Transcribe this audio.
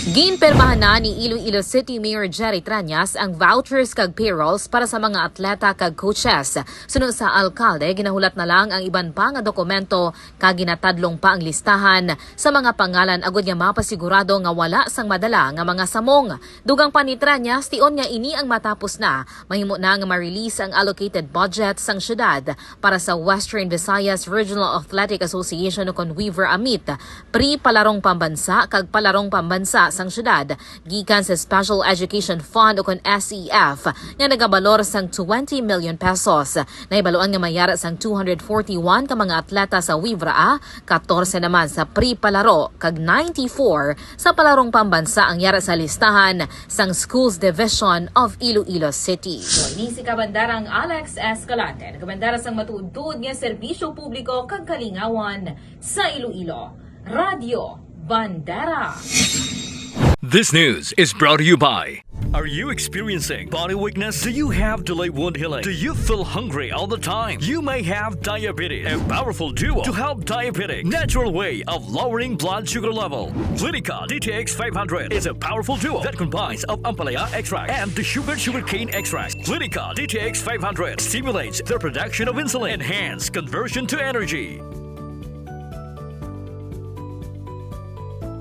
Ginpirmahan na ni Iloilo City Mayor Jerry Trañas ang vouchers kag payrolls para sa mga atleta kag coaches. Sunod sa alkalde, ginahulat na lang ang iban pa nga dokumento kag ginatadlong pa ang listahan sa mga pangalan agud nga mapasigurado nga wala sang madala nga mga samong. Dugang pa ni Trañas, tion nga ini ang matapos na, mahimo na nga ma-release ang allocated budget sang syudad para sa Western Visayas Regional Athletic Association kon Wvraa Meet, pre-Palarong Pambansa kag Palarong Pambansa sang syudad gikan sa Special Education Fund o kon SEF nga nagabalor sang 20 million pesos. Nahibaluan nga mayara sang 241 ka mga atleta sa Wvraa, 14 naman sa pre-palaro kag 94 sa Palarong Pambansa ang yara sa listahan sang Schools Division of Iloilo City. Ni si Kabandarang Alex Escalante, kabandara sang matuod-tuod nga serbisyo publiko kag kalingawan sa Iloilo. Radyo Bandera. This news is brought to you by... Are you experiencing body weakness? Do you have delayed wound healing? Do you feel hungry all the time? You may have diabetes. A powerful duo to help diabetic. Natural way of lowering blood sugar level. Clinica DTX 500 is a powerful duo that combines of ampalaya extract and the sugarcane extract. Clinica DTX 500 stimulates the production of insulin, enhance conversion to energy.